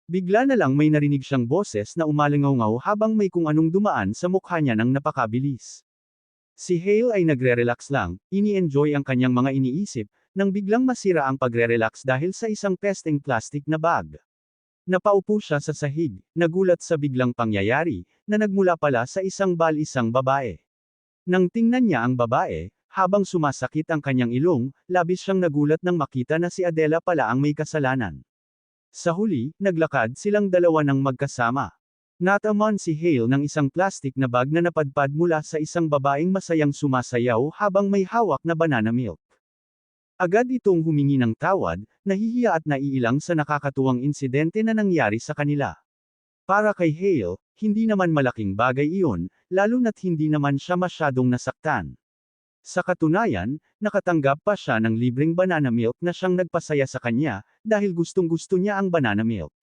Bigla na lang may narinig siyang boses na umalingaw habang may kung anong dumaan sa mukha niya ng napakabilis. Si Hale ay nagre-relax lang, ini-enjoy ang kanyang mga iniisip, nang biglang masira ang pagre-relax dahil sa isang pesteng plastic na bag. Napaupo siya sa sahig, nagulat sa biglang pangyayari, na nagmula pala sa isang balisang babae. Nang tingnan niya ang babae, habang sumasakit ang kanyang ilong, labis siyang nagulat nang makita na si Adela pala ang may kasalanan. Sa huli, naglakad silang dalawa ng magkasama. Nataman si Hale ng isang plastic na bag na napadpad mula sa isang babaeng masayang sumasayaw habang may hawak na banana milk. Agad itong humingi ng tawad, nahihiya at naiilang sa nakakatuwang insidente na nangyari sa kanila. Para kay Hale, hindi naman malaking bagay iyon, lalo na't hindi naman siya masyadong nasaktan. Sa katunayan, nakatanggap pa siya ng libreng banana milk na siyang nagpasaya sa kanya, dahil gustong-gusto niya ang banana milk.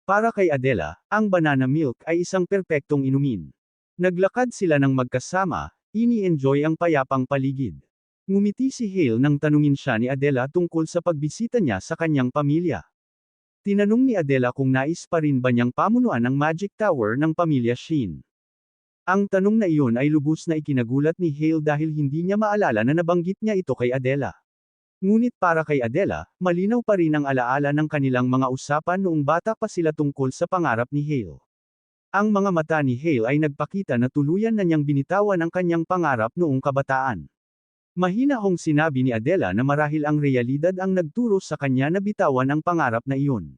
Para kay Adela, ang banana milk ay isang perpektong inumin. Naglakad sila ng magkasama, ini-enjoy ang payapang paligid. Ngumiti si Hale nang tanungin siya ni Adela tungkol sa pagbisita niya sa kanyang pamilya. Tinanong ni Adela kung nais pa rin ba niyang pamunuan ang Magic Tower ng pamilya Sheen. Ang tanong na iyon ay lubos na ikinagulat ni Hale dahil hindi niya maalala na nabanggit niya ito kay Adela. Ngunit para kay Adela, malinaw pa rin ang alaala ng kanilang mga usapan noong bata pa sila tungkol sa pangarap ni Hale. Ang mga mata ni Hale ay nagpakita na tuluyan na niyang binitawan ang kanyang pangarap noong kabataan. Mahinahong sinabi ni Adela na marahil ang realidad ang nagturo sa kanya na bitawan ang pangarap na iyon.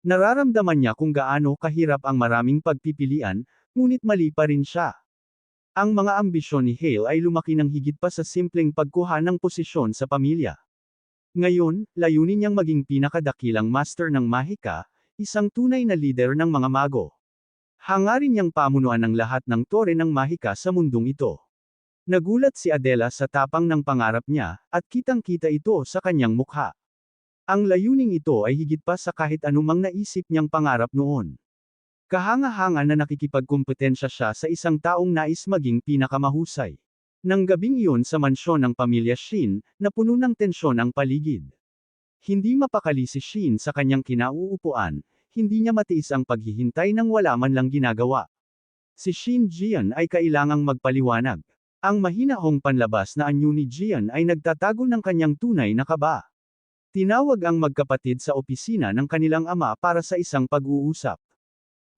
Nararamdaman niya kung gaano kahirap ang maraming pagpipilian, ngunit mali pa rin siya. Ang mga ambisyon ni Hale ay lumaki ng higit pa sa simpleng pagkuha ng posisyon sa pamilya. Ngayon, layunin niyang maging pinakadakilang master ng mahika, isang tunay na leader ng mga mago. Hangarin niyang pamunuan ang lahat ng tore ng mahika sa mundong ito. Nagulat si Adela sa tapang ng pangarap niya, at kitang-kita ito sa kanyang mukha. Ang layuning ito ay higit pa sa kahit anumang naisip niyang pangarap noon. Kahanga-hanga na nakikipagkumpetensya siya sa isang taong nais maging pinakamahusay. Nang gabing iyon sa mansyon ng pamilya Sheen, napuno ng tensyon ang paligid. Hindi mapakali si Sheen sa kanyang kinauupuan, hindi niya matiis ang paghihintay nang wala man lang ginagawa. Si Shin Jian ay kailangang magpaliwanag. Ang mahinahong panlabas na anyo ni Jian ay nagtatago ng kanyang tunay na kaba. Tinawag ang magkapatid sa opisina ng kanilang ama para sa isang pag-uusap.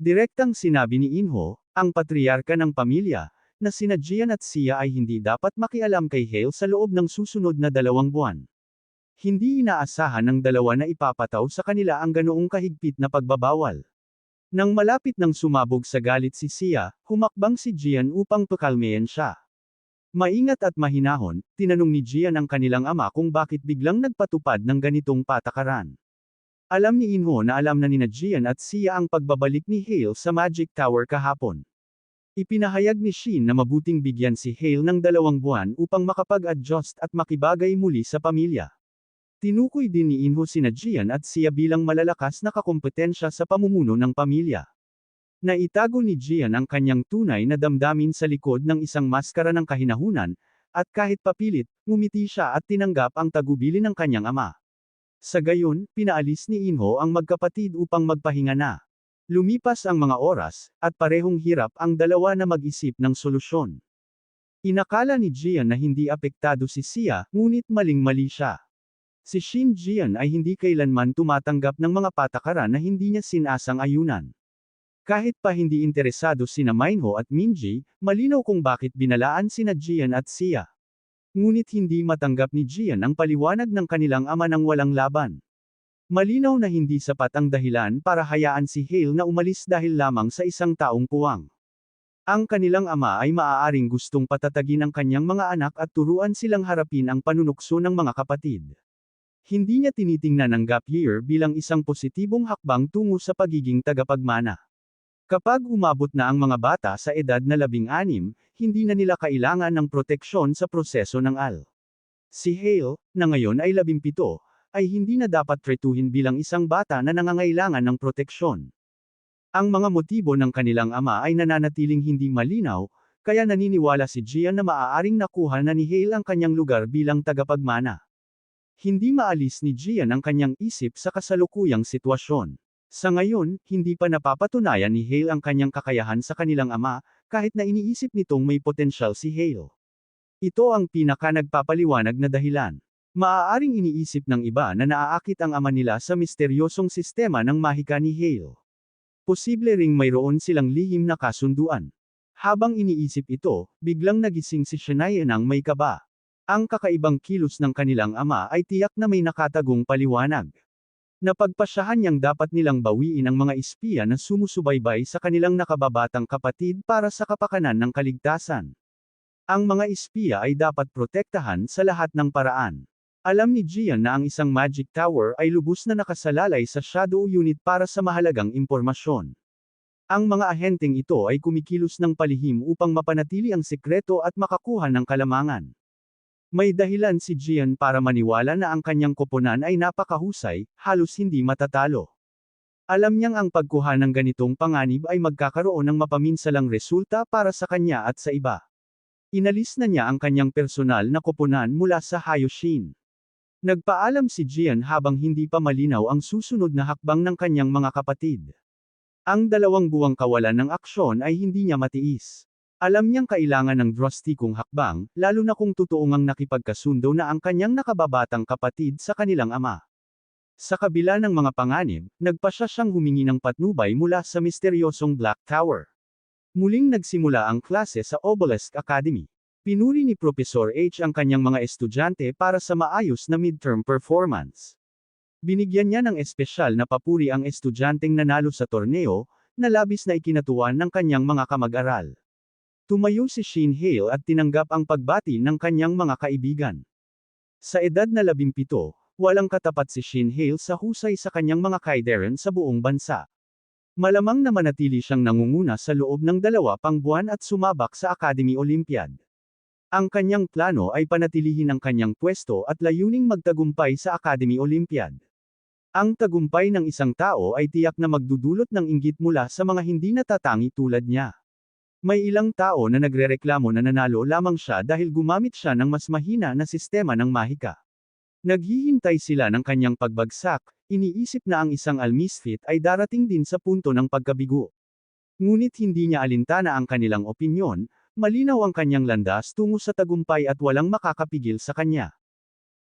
Direktang sinabi ni Inho, ang patriarka ng pamilya, na sina Jian at Sia ay hindi dapat makialam kay Hale sa loob ng susunod na 2 buwan. Hindi inaasahan ng dalawa na ipapataw sa kanila ang ganoong kahigpit na pagbabawal. Nang malapit nang sumabog sa galit si Sia, humakbang si Jian upang pakalmeyan siya. Maingat at mahinahon, tinanong ni Jian ang kanilang ama kung bakit biglang nagpatupad ng ganitong patakaran. Alam ni Inho na alam na nina Jian at Sia ang pagbabalik ni Hale sa Magic Tower kahapon. Ipinahayag ni Shin na mabuting bigyan si Hale ng 2 buwan upang makapag-adjust at makibagay muli sa pamilya. Tinukoy din ni Inho sina Jian at Sia bilang malalakas na kakumpetensya sa pamumuno ng pamilya. Naitago ni Jian ang kanyang tunay na damdamin sa likod ng isang maskara ng kahinahunan, at kahit papilit, ngumiti siya at tinanggap ang tagubilin ng kanyang ama. Sa gayon, pinaalis ni Inho ang magkapatid upang magpahinga na. Lumipas ang mga oras, at parehong hirap ang dalawa na mag-isip ng solusyon. Inakala ni Jian na hindi apektado si Sia, ngunit maling-mali siya. Si Shin Jian ay hindi kailanman tumatanggap ng mga patakaran na hindi niya sinasang-ayunan. Kahit pa hindi interesado sina Minho at Minji, malinaw kung bakit binalaan sina Jian at Sia. Ngunit hindi matanggap ni Jian ang paliwanag ng kanilang ama ng walang laban. Malinaw na hindi sapat ang dahilan para hayaan si Hale na umalis dahil lamang sa isang taong puwang. Ang kanilang ama ay maaaring gustong patatagin ang kanyang mga anak at turuan silang harapin ang panunukso ng mga kapatid. Hindi niya tinitingnan ang gap year bilang isang positibong hakbang tungo sa pagiging tagapagmana. Kapag umabot na ang mga bata sa edad na 16, hindi na nila kailangan ng proteksyon sa proseso ng AL. Si Hale, na ngayon ay 17, ay hindi na dapat tretuhin bilang isang bata na nangangailangan ng proteksyon. Ang mga motibo ng kanilang ama ay nananatiling hindi malinaw, kaya naniniwala si Jian na maaaring nakuha na ni Hale ang kanyang lugar bilang tagapagmana. Hindi maalis ni Jian ang kanyang isip sa kasalukuyang sitwasyon. Sa ngayon, hindi pa napapatunayan ni Hale ang kanyang kakayahan sa kanilang ama, kahit na iniisip nitong may potensyal si Hale. Ito ang pinaka nagpapaliwanag na dahilan. Maaaring iniisip ng iba na naaakit ang ama nila sa misteryosong sistema ng mahika ni Hale. Posible ring mayroon silang lihim na kasunduan. Habang iniisip ito, biglang nagising si Shania nang may kaba. Ang kakaibang kilos ng kanilang ama ay tiyak na may nakatagong paliwanag. Napagpasyahan niyang dapat nilang bawiin ang mga espiya na sumusubaybay sa kanilang nakababatang kapatid para sa kapakanan ng kaligtasan. Ang mga espiya ay dapat protektahan sa lahat ng paraan. Alam ni Gian na ang isang magic tower ay lubos na nakasalalay sa shadow unit para sa mahalagang impormasyon. Ang mga ahenteng ito ay kumikilos ng palihim upang mapanatili ang sekreto at makakuha ng kalamangan. May dahilan si Gian para maniwala na ang kanyang koponan ay napakahusay, halos hindi matatalo. Alam niyang ang pagkuha ng ganitong panganib ay magkakaroon ng mapaminsalang resulta para sa kanya at sa iba. Inalis na niya ang kanyang personal na koponan mula sa Hayoshin. Nagpaalam si Gian habang hindi pa malinaw ang susunod na hakbang ng kanyang mga kapatid. Ang 2 buwang kawalan ng aksyon ay hindi niya matiis. Alam niyang kailangan ng drastikong hakbang, lalo na kung totoong ang nakipagkasundo na ang kanyang nakababatang kapatid sa kanilang ama. Sa kabila ng mga panganib, nagpasya siyang humingi ng patnubay mula sa misteryosong Black Tower. Muling nagsimula ang klase sa Obelisk Academy. Pinuri ni Professor H ang kanyang mga estudyante para sa maayos na midterm performance. Binigyan niya ng espesyal na papuri ang estudyanteng nanalo sa torneo, na labis na ikinatuwa ng kanyang mga kamag-aral. Tumayo si Shin Hale at tinanggap ang pagbati ng kanyang mga kaibigan. Sa edad na 17, walang katapat si Shin Hale sa husay sa kanyang mga kaideran sa buong bansa. Malamang na manatili siyang nangunguna sa loob ng 2 pang buwan at sumabak sa Academy Olympiad. Ang kanyang plano ay panatilihin ang kanyang pwesto at layuning magtagumpay sa Academy Olympiad. Ang tagumpay ng isang tao ay tiyak na magdudulot ng inggit mula sa mga hindi natatangi tulad niya. May ilang tao na nagrereklamo na nanalo lamang siya dahil gumamit siya ng mas mahina na sistema ng mahika. Naghihintay sila ng kanyang pagbagsak, iniisip na ang isang almisfit ay darating din sa punto ng pagkabigo. Ngunit hindi niya alintana ang kanilang opinyon, malinaw ang kanyang landas tungo sa tagumpay at walang makakapigil sa kanya.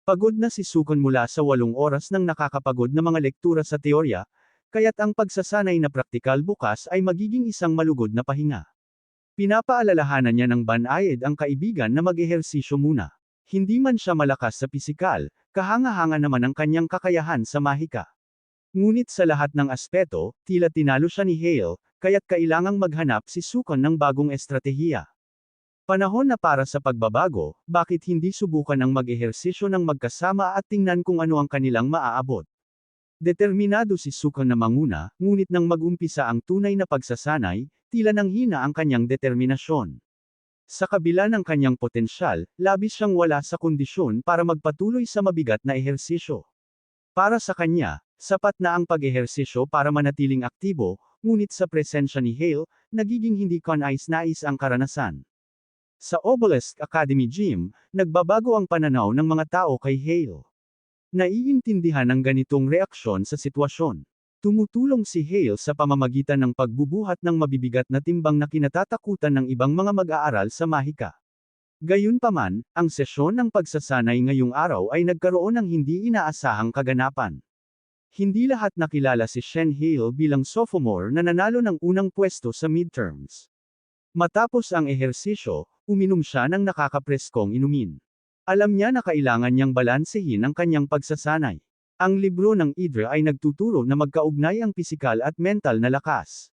Pagod na si Sukon mula sa 8 oras ng nakakapagod na mga lektura sa teorya, kaya't ang pagsasanay na praktikal bukas ay magiging isang malugod na pahinga. Pinapaalalahanan niya ng banayad ang kaibigan na mag-ehersisyo muna. Hindi man siya malakas sa pisikal, kahanga-hanga naman ang kanyang kakayahan sa mahika. Ngunit sa lahat ng aspeto, tila tinalo siya ni Hale, kaya't kailangang maghanap si Sukon ng bagong estratehiya. Panahon na para sa pagbabago, bakit hindi subukan ang mag-ehersisyo ng magkasama at tingnan kung ano ang kanilang maaabot. Determinado si Sukon na manguna, ngunit nang mag-umpisa ang tunay na pagsasanay, tila nanghina ang kanyang determinasyon. Sa kabila ng kanyang potensyal, labis siyang wala sa kondisyon para magpatuloy sa mabigat na ehersisyo. Para sa kanya, sapat na ang pag-ehersisyo para manatiling aktibo, ngunit sa presensya ni Hale, nagiging hindi kanais-nais ang karanasan. Sa Obelisk Academy Gym, nagbabago ang pananaw ng mga tao kay Hale. Naiintindihan ang ganitong reaksyon sa sitwasyon. Tumutulong si Hale sa pamamagitan ng pagbubuhat ng mabibigat na timbang na kinatatakutan ng ibang mga mag-aaral sa mahika. Gayunpaman, ang sesyon ng pagsasanay ngayong araw ay nagkaroon ng hindi inaasahang kaganapan. Hindi lahat nakilala si Shen Hale bilang sophomore na nanalo ng unang pwesto sa midterms. Matapos ang ehersisyo, uminom siya ng nakakapreskong inumin. Alam niya na kailangan niyang balansehin ang kanyang pagsasanay. Ang libro ng Idra ay nagtuturo na magkaugnay ang pisikal at mental na lakas.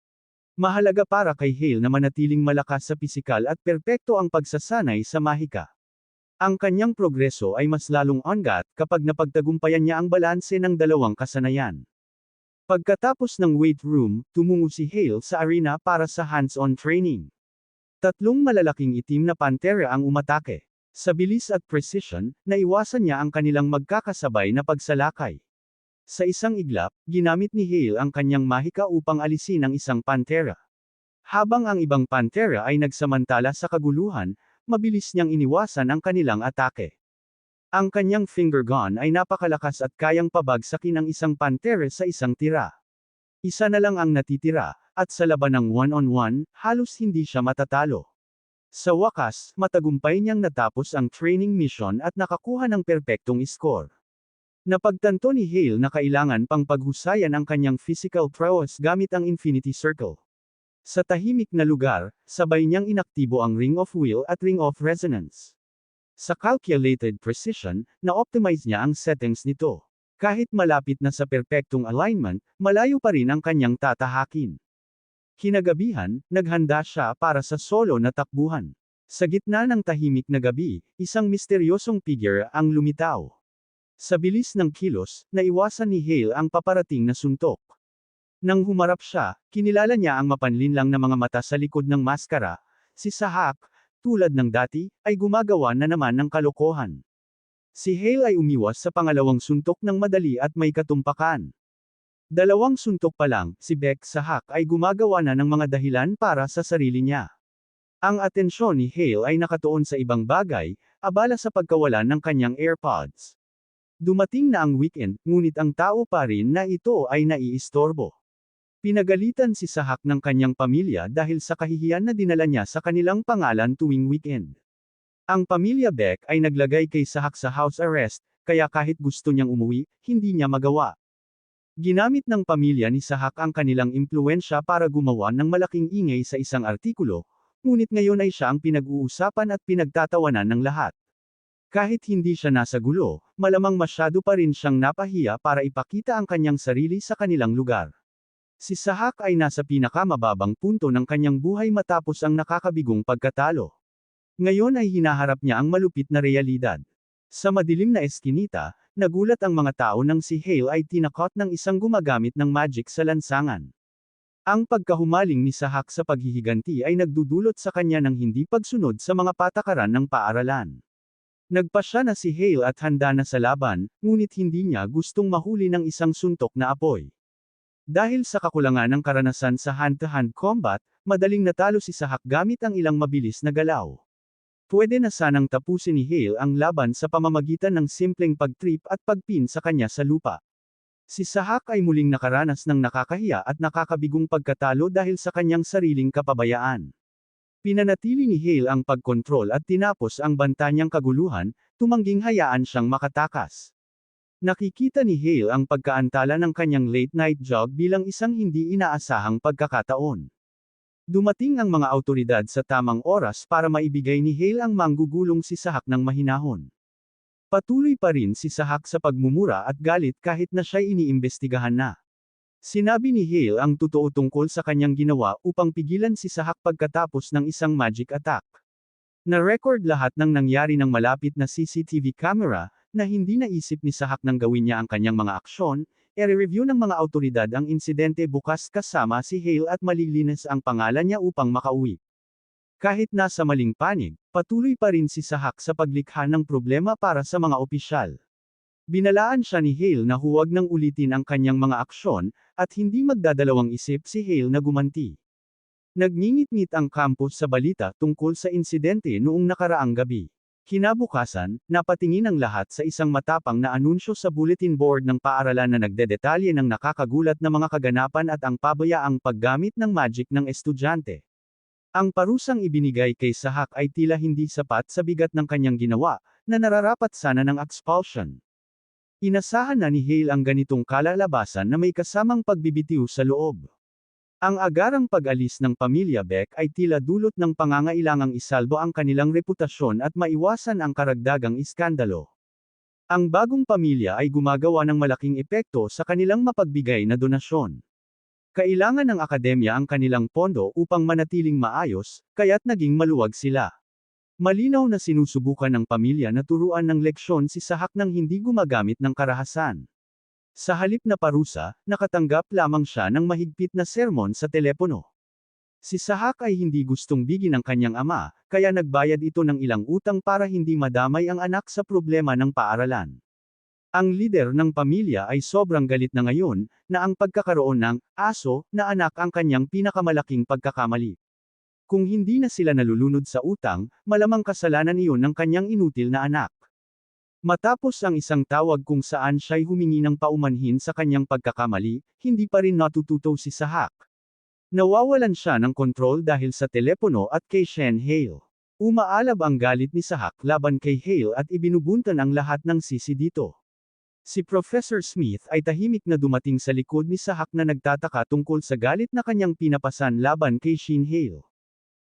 Mahalaga para kay Hale na manatiling malakas sa pisikal at perpekto ang pagsasanay sa mahika. Ang kanyang progreso ay mas lalong ongat kapag napagtagumpayan niya ang balanse ng 2 kasanayan. Pagkatapos ng weight room, tumungo si Hale sa arena para sa hands-on training. 3 malalaking itim na pantera ang umatake. Sa bilis at precision, naiwasan niya ang kanilang magkakasabay na pagsalakay. Sa isang iglap, ginamit ni Hale ang kanyang mahika upang alisin ang isang pantera. Habang ang ibang pantera ay nagsamantala sa kaguluhan, mabilis niyang iniwasan ang kanilang atake. Ang kanyang finger gun ay napakalakas at kayang pabagsakin ang isang pantera sa isang tira. Isa na lang ang natitira, at sa laban ng one-on-one, halos hindi siya matatalo. Sa wakas, matagumpay niyang natapos ang training mission at nakakuha ng perpektong score. Napagtanto ni Hale na kailangan pang paghusayan ang kanyang physical prowess gamit ang Infinity Circle. Sa tahimik na lugar, sabay niyang inaktibo ang Ring of Will at Ring of Resonance. Sa calculated precision, na-optimize niya ang settings nito. Kahit malapit na sa perpektong alignment, malayo pa rin ang kanyang tatahakin. Kinagabihan, naghanda siya para sa solo na takbuhan. Sa gitna ng tahimik na gabi, isang misteryosong figure ang lumitaw. Sa bilis ng kilos, naiwasan ni Hale ang paparating na suntok. Nang humarap siya, kinilala niya ang mapanlinlang na mga mata sa likod ng maskara. Si Sahak, tulad ng dati, ay gumagawa na naman ng kalokohan. Si Hale ay umiwas sa pangalawang suntok ng madali at may katumpakan. Dalawang suntok pa lang, si Beck Sahak ay gumagawa na ng mga dahilan para sa sarili niya. Ang atensyon ni Hale ay nakatuon sa ibang bagay, abala sa pagkawalan ng kanyang AirPods. Dumating na ang weekend, ngunit ang tao pa rin na ito ay naiistorbo. Pinagalitan si Sahak ng kanyang pamilya dahil sa kahihiyan na dinala niya sa kanilang pangalan tuwing weekend. Ang pamilya Beck ay naglagay kay Sahak sa house arrest, kaya kahit gusto niyang umuwi, hindi niya magawa. Ginamit ng pamilya ni Sahak ang kanilang impluwensya para gumawa ng malaking ingay sa isang artikulo, ngunit ngayon ay siya ang pinag-uusapan at pinagtatawanan ng lahat. Kahit hindi siya nasa gulo, malamang masyado pa rin siyang napahiya para ipakita ang kanyang sarili sa kanilang lugar. Si Sahak ay nasa pinakamababang punto ng kanyang buhay matapos ang nakakabigong pagkatalo. Ngayon ay hinaharap niya ang malupit na realidad. Sa madilim na eskinita, nagulat ang mga tao nang si Hale ay tinakot ng isang gumagamit ng magic sa lansangan. Ang pagkahumaling ni Sahak sa paghihiganti ay nagdudulot sa kanya ng hindi pagsunod sa mga patakaran ng paaralan. Nagpasya na si Hale at handa na sa laban, ngunit hindi niya gustong mahuli ng isang suntok na apoy. Dahil sa kakulangan ng karanasan sa hand-to-hand combat, madaling natalo si Sahak gamit ang ilang mabilis na galaw. Pwede na sanang tapusin ni Hale ang laban sa pamamagitan ng simpleng pagtrip at pagpin sa kanya sa lupa. Si Sahak ay muling nakaranas ng nakakahiya at nakakabigong pagkatalo dahil sa kanyang sariling kapabayaan. Pinanatili ni Hale ang pagkontrol at tinapos ang banta niyang kaguluhan, tumangging hayaan siyang makatakas. Nakikita ni Hale ang pagkaantala ng kanyang late-night jog bilang isang hindi inaasahang pagkakataon. Dumating ang mga awtoridad sa tamang oras para maibigay ni Hale ang manggugulong si Sahak ng mahinahon. Patuloy pa rin si Sahak sa pagmumura at galit kahit na siya'y iniimbestigahan na. Sinabi ni Hale ang totoo tungkol sa kanyang ginawa upang pigilan si Sahak pagkatapos ng isang magic attack. Na-record lahat ng nangyari ng malapit na CCTV camera, na hindi naisip ni Sahak nang gawin niya ang kanyang mga aksyon, i-review ng mga awtoridad ang insidente bukas kasama si Hale at malilinis ang pangalan niya upang makauwi. Kahit nasa maling panig, patuloy pa rin si Sahak sa paglikha ng problema para sa mga opisyal. Binalaan siya ni Hale na huwag nang ulitin ang kanyang mga aksyon, at hindi magdadalawang isip si Hale na gumanti. Nagngingit-ngit ang campus sa balita tungkol sa insidente noong nakaraang gabi. Kinabukasan, napatingin ang lahat sa isang matapang na anunsyo sa bulletin board ng paaralan na nagdedetalye ng nakakagulat na mga kaganapan at ang pabayaang paggamit ng magic ng estudyante. Ang parusang ibinigay kay Sahak ay tila hindi sapat sa bigat ng kanyang ginawa, na nararapat sana ng expulsion. Inasahan na ni Hale ang ganitong kalalabasan na may kasamang pagbibitiw sa loob. Ang agarang pag-alis ng pamilya Beck ay tila dulot ng pangangailangang isalbo ang kanilang reputasyon at maiwasan ang karagdagang iskandalo. Ang bagong pamilya ay gumagawa ng malaking epekto sa kanilang mapagbigay na donasyon. Kailangan ng akademya ang kanilang pondo upang manatiling maayos, kaya't naging maluwag sila. Malinaw na sinusubukan ng pamilya na turuan ng leksyon si Sahak nang hindi gumagamit ng karahasan. Sa halip na parusa, nakatanggap lamang siya ng mahigpit na sermon sa telepono. Si Sahak ay hindi gustong bigin ng kanyang ama, kaya nagbayad ito ng ilang utang para hindi madamay ang anak sa problema ng paaralan. Ang lider ng pamilya ay sobrang galit na ngayon, na ang pagkakaroon ng aso na anak ang kanyang pinakamalaking pagkakamali. Kung hindi na sila nalulunod sa utang, malamang kasalanan iyon ng kanyang inutil na anak. Matapos ang isang tawag kung saan siya'y humingi ng paumanhin sa kanyang pagkakamali, hindi pa rin natututo si Sahak. Nawawalan siya ng kontrol dahil sa telepono at kay Shen Hale. Umaalab ang galit ni Sahak laban kay Hale at ibinubuntan ang lahat ng sisi dito. Si Professor Smith ay tahimik na dumating sa likod ni Sahak na nagtataka tungkol sa galit na kanyang pinapasan laban kay Shin Hale.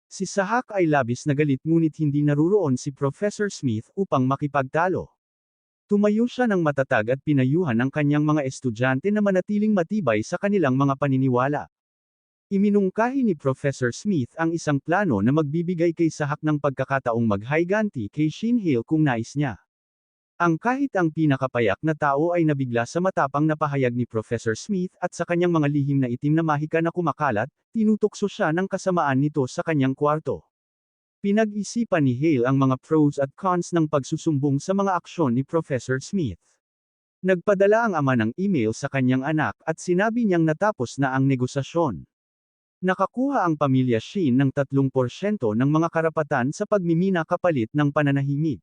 Si Sahak ay labis na galit ngunit hindi naruroon si Professor Smith upang makipagtalo. Tumayo siya ng matatag at pinayuhan ang kanyang mga estudyante na manatiling matibay sa kanilang mga paniniwala. Iminungkahi ni Professor Smith ang isang plano na magbibigay kay Sahak ng pagkakataong maghayganti kay Shin Hale kung nais niya. Kahit ang pinakapayak na tao ay nabigla sa matapang na pahayag ni Professor Smith at sa kanyang mga lihim na itim na mahika na kumakalat, tinutukso siya ng kasamaan nito sa kanyang kwarto. Pinag-isipan ni Hale ang mga pros at cons ng pagsusumbong sa mga aksyon ni Professor Smith. Nagpadala ang ama ng email sa kanyang anak at sinabi niyang natapos na ang negosasyon. Nakakuha ang pamilya Shin ng 3% ng mga karapatan sa pagmimina kapalit ng pananahimik.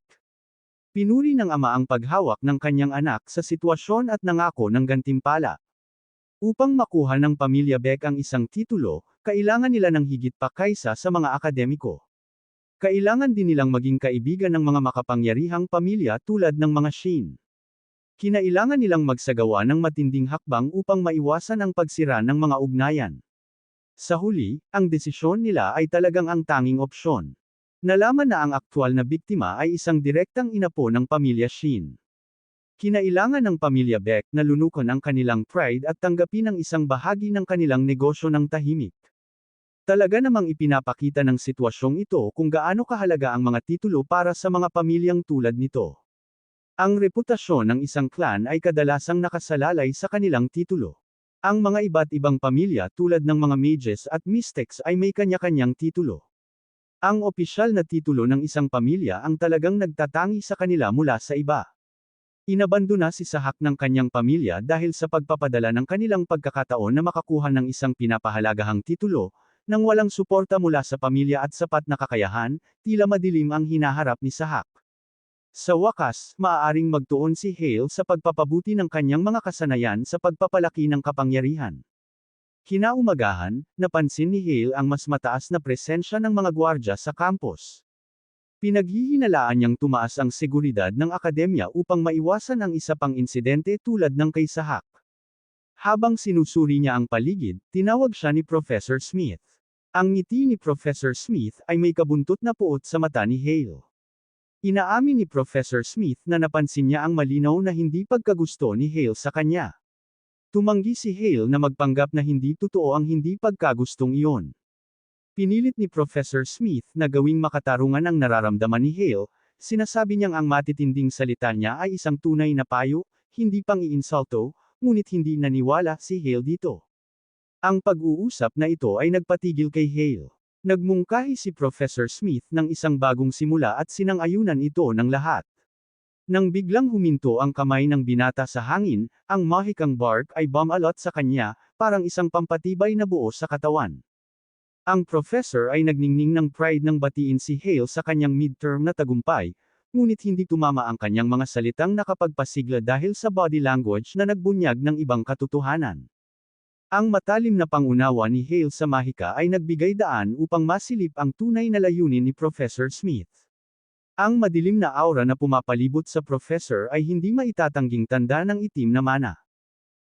Pinuri ng ama ang paghawak ng kanyang anak sa sitwasyon at nangako ng gantimpala. Upang makuha ng pamilya Beck ang isang titulo, kailangan nila ng higit pa kaysa sa mga akademiko. Kailangan din nilang maging kaibigan ng mga makapangyarihang pamilya tulad ng mga Shin. Kinailangan nilang magsagawa ng matinding hakbang upang maiwasan ang pagsira ng mga ugnayan. Sa huli, ang desisyon nila ay talagang ang tanging opsyon. Nalaman na ang aktwal na biktima ay isang direktang inapo ng pamilya Shin. Kinailangan ng pamilya Beck na lunukan ang kanilang pride at tanggapin ang isang bahagi ng kanilang negosyo ng tahimik. Talaga namang ipinapakita ng sitwasyong ito kung gaano kahalaga ang mga titulo para sa mga pamilyang tulad nito. Ang reputasyon ng isang clan ay kadalasang nakasalalay sa kanilang titulo. Ang mga iba't ibang pamilya tulad ng mga mages at mystics ay may kanya-kanyang titulo. Ang opisyal na titulo ng isang pamilya ang talagang nagtatangi sa kanila mula sa iba. Inabandona si Sahak ng kanyang pamilya dahil sa pagpapadala ng kanilang pagkakataon na makakuha ng isang pinapahalagahang titulo, nang walang suporta mula sa pamilya at sapat na kakayahan, tila madilim ang hinaharap ni Sahak. Sa wakas, maaaring magtuon si Hale sa pagpapabuti ng kanyang mga kasanayan sa pagpapalaki ng kapangyarihan. Kinaumagahan, napansin ni Hale ang mas mataas na presensya ng mga gwardya sa campus. Pinaghihinalaan niyang tumaas ang seguridad ng akademya upang maiwasan ang isa pang insidente tulad ng kay Sahak. Habang sinusuri niya ang paligid, tinawag siya ni Professor Smith. Ang ngiti ni Professor Smith ay may kabuntot na puot sa mata ni Hale. Inaamin ni Professor Smith na napansin niya ang malinaw na hindi pagkagusto ni Hale sa kanya. Tumanggi si Hale na magpanggap na hindi totoo ang hindi pagkagustong iyon. Pinilit ni Professor Smith na gawing makatarungan ang nararamdaman ni Hale, sinasabi niyang ang matitinding salita niya ay isang tunay na payo, hindi pang-iinsulto, ngunit hindi naniwala si Hale dito. Ang pag-uusap na ito ay nagpatigil kay Hale. Nagmungkahi si Professor Smith ng isang bagong simula at sinang-ayunan ito ng lahat. Nang biglang huminto ang kamay ng binata sa hangin, ang mahikang bark ay bumalot sa kanya, parang isang pampatibay na buo sa katawan. Ang professor ay nagningning ng pride nang batiin si Hale sa kanyang midterm na tagumpay, ngunit hindi tumama ang kanyang mga salitang nakapagpasigla dahil sa body language na nagbunyag ng ibang katotohanan. Ang matalim na pangunawa ni Hale sa mahika ay nagbigay daan upang masilip ang tunay na layunin ni Professor Smith. Ang madilim na aura na pumapalibot sa professor ay hindi maitatangging tanda ng itim na mana.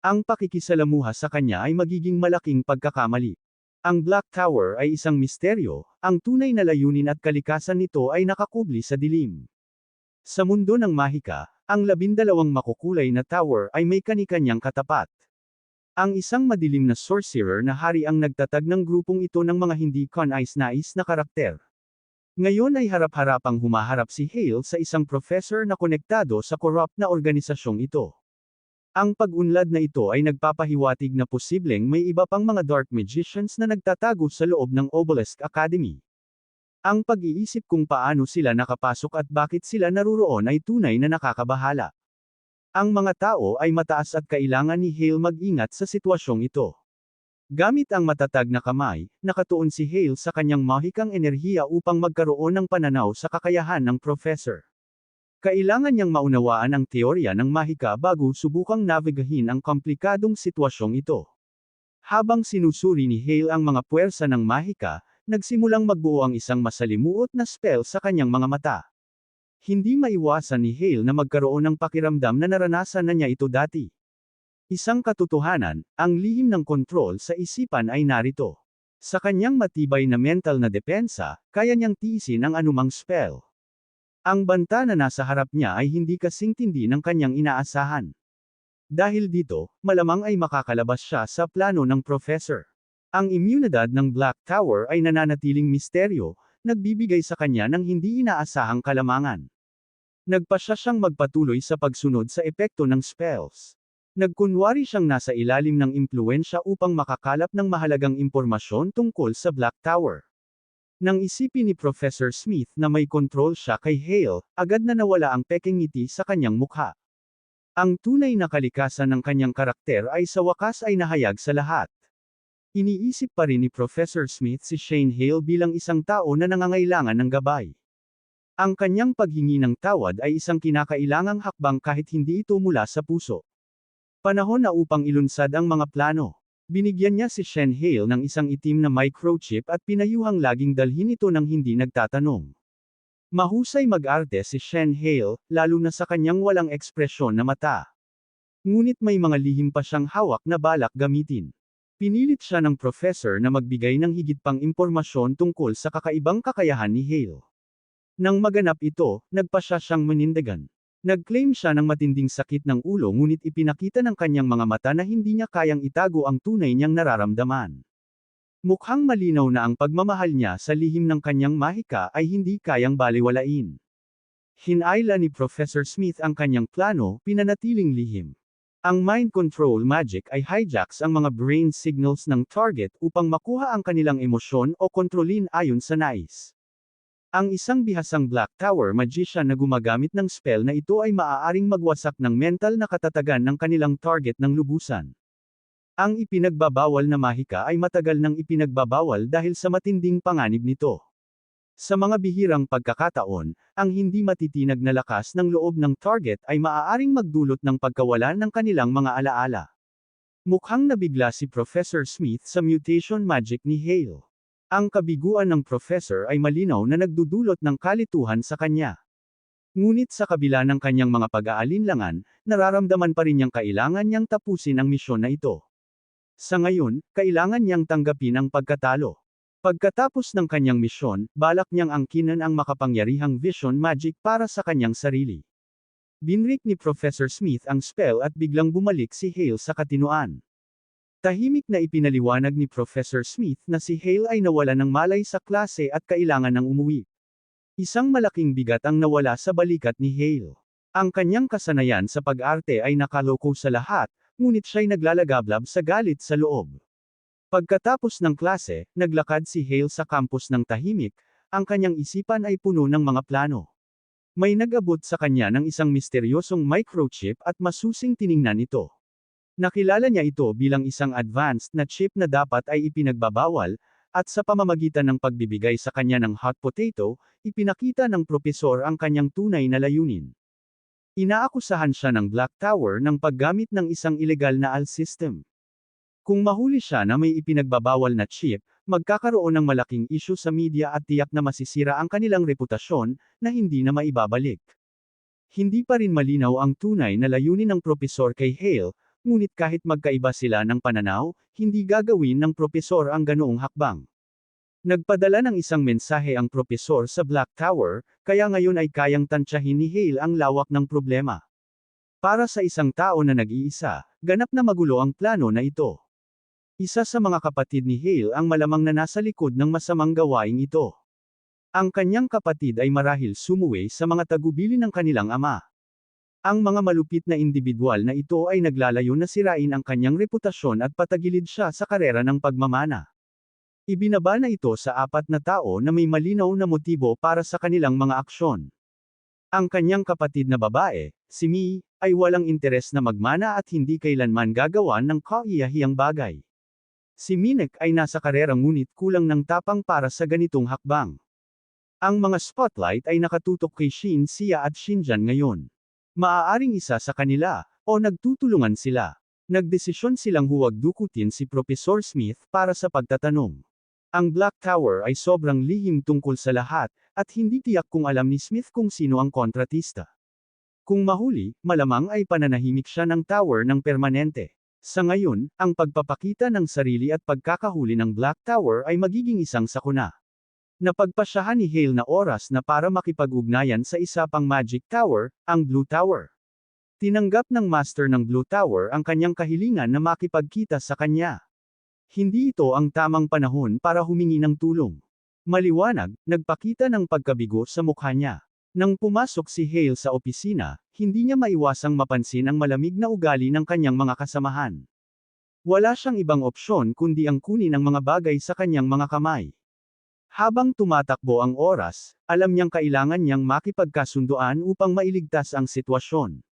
Ang pakikisalamuha sa kanya ay magiging malaking pagkakamali. Ang Black Tower ay isang misteryo, ang tunay na layunin at kalikasan nito ay nakakubli sa dilim. Sa mundo ng mahika, ang 12 makukulay na tower ay may kani-kanyang katapat. Ang isang madilim na sorcerer na hari ang nagtatag ng grupong ito ng mga hindi kanais-nais na karakter. Ngayon ay harap-harapang humaharap si Hale sa isang professor na konektado sa corrupt na organisasyong ito. Ang pag-unlad na ito ay nagpapahiwatig na posibleng may iba pang mga dark magicians na nagtatago sa loob ng Obelisk Academy. Ang pag-iisip kung paano sila nakapasok at bakit sila naruroon ay tunay na nakakabahala. Ang mga tao ay mataas at kailangan ni Hale mag-ingat sa sitwasyong ito. Gamit ang matatag na kamay, nakatuon si Hale sa kanyang mahikang enerhiya upang magkaroon ng pananaw sa kakayahan ng professor. Kailangan niyang maunawaan ang teorya ng mahika bago subukang navigahin ang komplikadong sitwasyong ito. Habang sinusuri ni Hale ang mga puwersa ng mahika, nagsimulang magbuo ang isang masalimuot na spell sa kanyang mga mata. Hindi maiwasan ni Hale na magkaroon ng pakiramdam na naranasan na niya ito dati. Isang katotohanan, ang lihim ng kontrol sa isipan ay narito. Sa kanyang matibay na mental na depensa, kaya niyang tiisin ang anumang spell. Ang banta na nasa harap niya ay hindi kasing tindi ng kanyang inaasahan. Dahil dito, malamang ay makakalabas siya sa plano ng professor. Ang immunidad ng Black Tower ay nananatiling misteryo, nagbibigay sa kanya ng hindi inaasahang kalamangan. Nagpasya siyang magpatuloy sa pagsunod sa epekto ng spells. Nagkunwari siyang nasa ilalim ng impluensya upang makakalap ng mahalagang impormasyon tungkol sa Black Tower. Nang isipin ni Professor Smith na may kontrol siya kay Hale, agad na nawala ang peking ngiti sa kanyang mukha. Ang tunay na kalikasan ng kanyang karakter ay sa wakas ay nahayag sa lahat. Iniisip pa rin ni Professor Smith si Shane Hale bilang isang tao na nangangailangan ng gabay. Ang kanyang paghingi ng tawad ay isang kinakailangang hakbang kahit hindi ito mula sa puso. Panahon na upang ilunsad ang mga plano. Binigyan niya si Shane Hale ng isang itim na microchip at pinayuhang laging dalhin ito ng hindi nagtatanong. Mahusay mag-arte si Shane Hale, lalo na sa kanyang walang ekspresyon na mata. Ngunit may mga lihim pa siyang hawak na balak gamitin. Pinilit siya ng professor na magbigay ng higit pang impormasyon tungkol sa kakaibang kakayahan ni Hale. Nang maganap ito, nagpasya siyang manindigan. Nag-claim siya ng matinding sakit ng ulo ngunit ipinakita ng kanyang mga mata na hindi niya kayang itago ang tunay niyang nararamdaman. Mukhang malinaw na ang pagmamahal niya sa lihim ng kanyang mahika ay hindi kayang baliwalain. Hinayla ni Professor Smith ang kanyang plano, pinanatiling lihim. Ang mind control magic ay hijacks ang mga brain signals ng target upang makuha ang kanilang emosyon o kontrolin ayon sa nais. Ang isang bihasang Black Tower magician na gumagamit ng spell na ito ay maaaring magwasak ng mental na katatagan ng kanilang target ng lubusan. Ang ipinagbabawal na mahika ay matagal nang ipinagbabawal dahil sa matinding panganib nito. Sa mga bihirang pagkakataon, ang hindi matitinag na lakas ng loob ng target ay maaaring magdulot ng pagkawalan ng kanilang mga alaala. Mukhang nabigla si Professor Smith sa mutation magic ni Hale. Ang kabiguan ng professor ay malinaw na nagdudulot ng kalituhan sa kanya. Ngunit sa kabila ng kanyang mga pag-aalinlangan, nararamdaman pa rin niyang kailangan niyang tapusin ang misyon na ito. Sa ngayon, kailangan niyang tanggapin ang pagkatalo. Pagkatapos ng kanyang misyon, balak niyang angkinan ang makapangyarihang vision magic para sa kanyang sarili. Binrik ni Professor Smith ang spell at biglang bumalik si Hale sa katinoan. Tahimik na ipinaliwanag ni Professor Smith na si Hale ay nawala ng malay sa klase at kailangan ng umuwi. Isang malaking bigat ang nawala sa balikat ni Hale. Ang kanyang kasanayan sa pag-arte ay nakaloko sa lahat, ngunit siya'y naglalagablab sa galit sa loob. Pagkatapos ng klase, naglakad si Hale sa campus ng tahimik, ang kanyang isipan ay puno ng mga plano. May nag-abot sa kanya ng isang misteryosong microchip at masusing tiningnan ito. Nakilala niya ito bilang isang advanced na chip na dapat ay ipinagbabawal, at sa pamamagitan ng pagbibigay sa kanya ng hot potato, ipinakita ng propesor ang kanyang tunay na layunin. Inaakusahan siya ng Black Tower ng paggamit ng isang ilegal na AL system. Kung mahuli siya na may ipinagbabawal na chip, magkakaroon ng malaking issue sa media at tiyak na masisira ang kanilang reputasyon, na hindi na maibabalik. Hindi pa rin malinaw ang tunay na layunin ng propesor kay Hale, ngunit kahit magkaiba sila ng pananaw, hindi gagawin ng propesor ang ganoong hakbang. Nagpadala ng isang mensahe ang propesor sa Black Tower, kaya ngayon ay kayang tansyahin ni Hale ang lawak ng problema. Para sa isang tao na nag-iisa, ganap na magulo ang plano na ito. Isa sa mga kapatid ni Hale ang malamang na nasa likod ng masamang gawaing ito. Ang kanyang kapatid ay marahil sumuway sa mga tagubilin ng kanilang ama. Ang mga malupit na individual na ito ay naglalayo na sirain ang kanyang reputasyon at patagilid siya sa karera ng pagmamana. Ibinaba na ito sa 4 na tao na may malinaw na motibo para sa kanilang mga aksyon. Ang kanyang kapatid na babae, si Mie, ay walang interes na magmana at hindi kailanman gagawa ng kaiyahiyang bagay. Si Minek ay nasa karera ngunit kulang ng tapang para sa ganitong hakbang. Ang mga spotlight ay nakatutok kay Shin Sia at Shinjan ngayon. Maaaring isa sa kanila, o nagtutulungan sila. Nagdesisyon silang huwag dukutin si Professor Smith para sa pagtatanong. Ang Black Tower ay sobrang lihim tungkol sa lahat, at hindi tiyak kung alam ni Smith kung sino ang kontratista. Kung mahuli, malamang ay pananahimik siya ng tower ng permanente. Sa ngayon, ang pagpapakita ng sarili at pagkakahuli ng Black Tower ay magiging isang sakuna. Napagpasyahan ni Hale na oras na para makipag-ugnayan sa isa pang Magic Tower, ang Blue Tower. Tinanggap ng Master ng Blue Tower ang kanyang kahilingan na makipagkita sa kanya. Hindi ito ang tamang panahon para humingi ng tulong. Maliwanag, nagpakita ng pagkabigo sa mukha niya. Nang pumasok si Hale sa opisina, hindi niya maiwasang mapansin ang malamig na ugali ng kanyang mga kasamahan. Wala siyang ibang opsyon kundi ang kunin ang mga bagay sa kanyang mga kamay. Habang tumatakbo ang oras, alam niyang kailangan niyang makipagkasunduan upang mailigtas ang sitwasyon.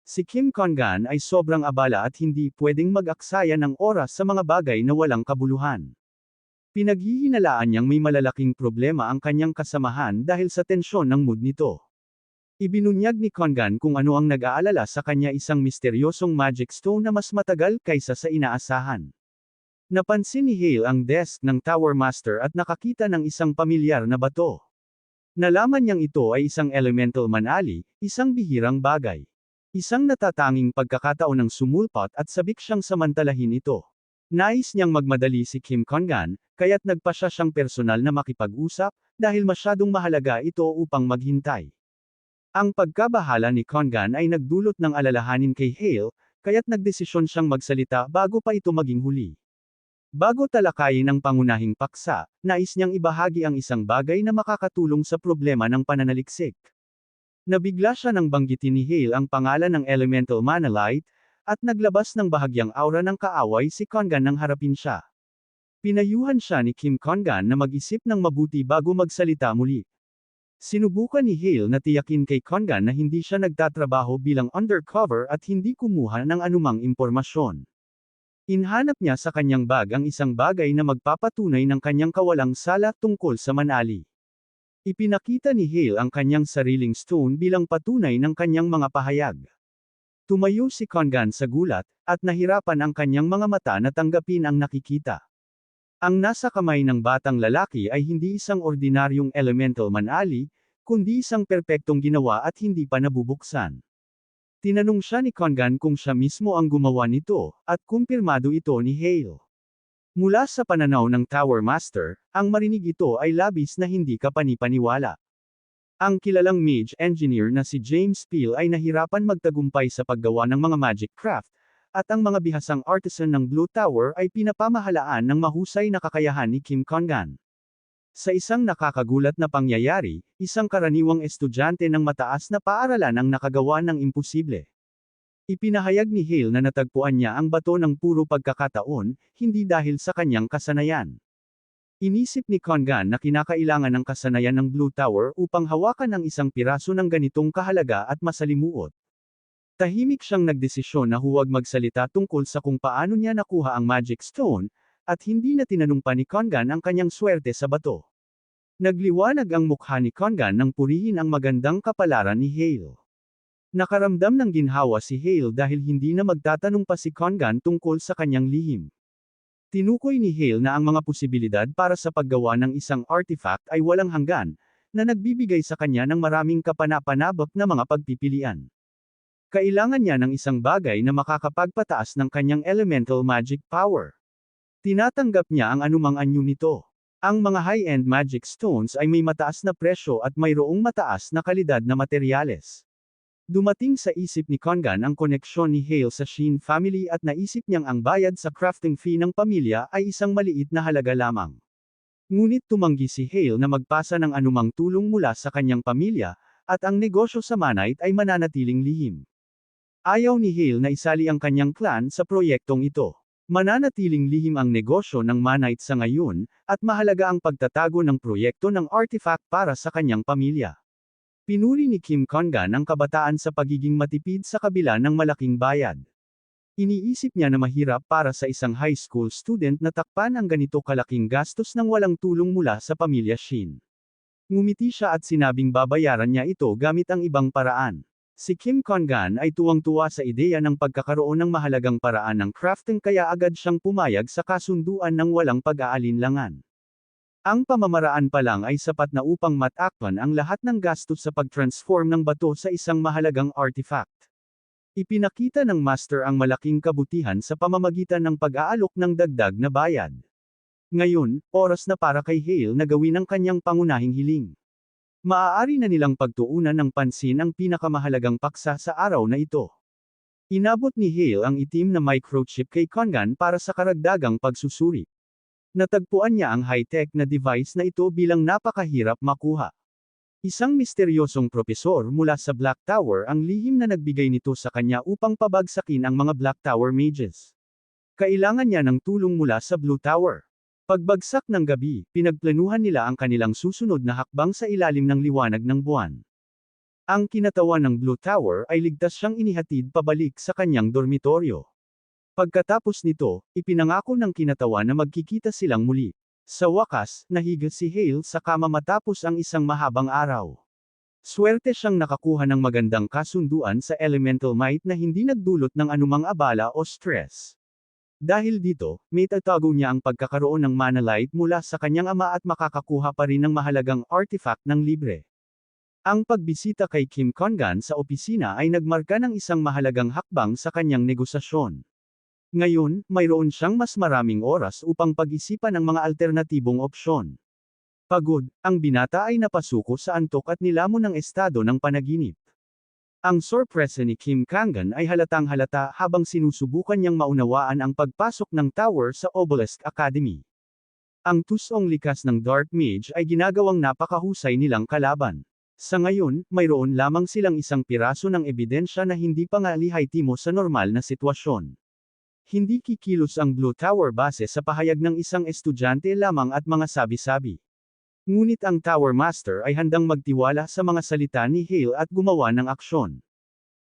Si Kim Congan ay sobrang abala at hindi pwedeng mag-aksaya ng oras sa mga bagay na walang kabuluhan. Pinaghihinalaan niyang may malalaking problema ang kanyang kasamahan dahil sa tensyon ng mood nito. Ibinunyag ni Congan kung ano ang nag-aalala sa kanya isang misteryosong magic stone na mas matagal kaysa sa inaasahan. Napansin ni Hale ang desk ng Tower Master at nakakita ng isang pamilyar na bato. Nalaman niyang ito ay isang elemental manali, isang bihirang bagay. Isang natatanging pagkakataon ng sumulpot at sabik siyang samantalahin ito. Nais niyang magmadali si Kim Congan, kaya't nagpasya siyang personal na makipag-usap, dahil masyadong mahalaga ito upang maghintay. Ang pagkabahala ni Congan ay nagdulot ng alalahanin kay Hale, kaya't nagdesisyon siyang magsalita bago pa ito maging huli. Bago talakayin ang pangunahing paksa, nais niyang ibahagi ang isang bagay na makakatulong sa problema ng pananaliksik. Nabigla siya nang banggitin ni Hale ang pangalan ng elemental manalite, at naglabas ng bahagyang aura ng kaaway si Congan nang harapin siya. Pinayuhan siya ni Kim Congan na mag-isip ng mabuti bago magsalita muli. Sinubukan ni Hale na tiyakin kay Congan na hindi siya nagtatrabaho bilang undercover at hindi kumuha ng anumang impormasyon. Inhanap niya sa kanyang bag ang isang bagay na magpapatunay ng kanyang kawalang sala tungkol sa manali. Ipinakita ni Hale ang kanyang sariling stone bilang patunay ng kanyang mga pahayag. Tumayo si Congan sa gulat, at nahirapan ang kanyang mga mata na tanggapin ang nakikita. Ang nasa kamay ng batang lalaki ay hindi isang ordinaryong elemental manali, kundi isang perpektong ginawa at hindi pa nabubuksan. Tinanong siya ni Congan kung siya mismo ang gumawa nito, at kumpirmado ito ni Hale. Mula sa pananaw ng Tower Master, ang marinig ito ay labis na hindi kapanipaniwala. Ang kilalang mage engineer na si James Peel ay nahirapan magtagumpay sa paggawa ng mga magic craft, at ang mga bihasang artisan ng Blue Tower ay pinapamahalaan ng mahusay na kakayahan ni Kim Congan. Sa isang nakakagulat na pangyayari, isang karaniwang estudyante ng mataas na paaralan ang nakagawa ng imposible. Ipinahayag ni Hale na natagpuan niya ang bato ng puro pagkakataon, hindi dahil sa kanyang kasanayan. Inisip ni Congan na kinakailangan ng kasanayan ng Blue Tower upang hawakan ang isang piraso ng ganitong kahalaga at masalimuot. Tahimik siyang nagdesisyon na huwag magsalita tungkol sa kung paano niya nakuha ang Magic Stone, at hindi na tinanong pa ni Congan ang kanyang swerte sa bato. Nagliwanag ang mukha ni Congan nang purihin ang magandang kapalaran ni Hale. Nakaramdam ng ginhawa si Hale dahil hindi na magtatanong pa si Congan tungkol sa kanyang lihim. Tinukoy ni Hale na ang mga posibilidad para sa paggawa ng isang artifact ay walang hanggan, na nagbibigay sa kanya ng maraming kapanapanabak na mga pagpipilian. Kailangan niya ng isang bagay na makakapagpataas ng kanyang elemental magic power. Tinatanggap niya ang anumang anyo nito. Ang mga high-end magic stones ay may mataas na presyo at mayroong mataas na kalidad na materyales. Dumating sa isip ni Congan ang koneksyon ni Hale sa Shin family at naisip niyang ang bayad sa crafting fee ng pamilya ay isang maliit na halaga lamang. Ngunit tumanggi si Hale na magpasa ng anumang tulong mula sa kanyang pamilya, at ang negosyo sa Manite ay mananatiling lihim. Ayaw ni Hale na isali ang kanyang clan sa proyektong ito. Mananatiling lihim ang negosyo ng Manite sa ngayon, at mahalaga ang pagtatago ng proyekto ng artifact para sa kanyang pamilya. Pinuri ni Kim Congan ang kabataan sa pagiging matipid sa kabila ng malaking bayad. Iniisip niya na mahirap para sa isang high school student na takpan ang ganito kalaking gastos nang walang tulong mula sa pamilya Shin. Ngumiti siya at sinabing babayaran niya ito gamit ang ibang paraan. Si Kim Kon-gan ay tuwang-tuwa sa ideya ng pagkakaroon ng mahalagang paraan ng crafting kaya agad siyang pumayag sa kasunduan ng walang pag-aalinlangan. Ang pamamaraan pa lang ay sapat na upang matakpan ang lahat ng gastos sa pag-transform ng bato sa isang mahalagang artifact. Ipinakita ng master ang malaking kabutihan sa pamamagitan ng pag-aalok ng dagdag na bayad. Ngayon, oras na para kay Hale na gawin ang kanyang pangunahing hiling. Maaari na nilang pagtuunan ng pansin ang pinakamahalagang paksa sa araw na ito. Inabot ni Hale ang itim na microchip kay Kon-gan para sa karagdagang pagsusuri. Natagpuan niya ang high-tech na device na ito bilang napakahirap makuha. Isang misteryosong propesor mula sa Black Tower ang lihim na nagbigay nito sa kanya upang pabagsakin ang mga Black Tower mages. Kailangan niya ng tulong mula sa Blue Tower. Pagbagsak ng gabi, pinagplanuhan nila ang kanilang susunod na hakbang sa ilalim ng liwanag ng buwan. Ang kinatawan ng Blue Tower ay ligtas siyang inihatid pabalik sa kanyang dormitoryo. Pagkatapos nito, ipinangako ng kinatawan na magkikita silang muli. Sa wakas, nahiga si Hale sa kama matapos ang isang mahabang araw. Swerte siyang nakakuha ng magandang kasunduan sa Elemental Might na hindi nagdulot ng anumang abala o stress. Dahil dito, may tatago niya ang pagkakaroon ng Mana Light mula sa kanyang ama at makakakuha pa rin ng mahalagang artifact ng libre. Ang pagbisita kay Kim Kon-gan sa opisina ay nagmarka ng isang mahalagang hakbang sa kanyang negosasyon. Ngayon, mayroon siyang mas maraming oras upang pag-isipan ang mga alternatibong opsyon. Pagod, ang binata ay napasuko sa antok at nilamon ng estado ng panaginip. Ang sorpresa ni Kim Kon-gan ay halatang halata habang sinusubukan niyang maunawaan ang pagpasok ng tower sa Obelisk Academy. Ang tusong likas ng Dark Mage ay ginagawang napakahusay nilang kalaban. Sa ngayon, mayroon lamang silang isang piraso ng ebidensya na hindi pa nga lihaytimo sa normal na sitwasyon. Hindi kikilos ang Blue Tower base sa pahayag ng isang estudyante lamang at mga sabi-sabi. Ngunit ang Tower Master ay handang magtiwala sa mga salita ni Hale at gumawa ng aksyon.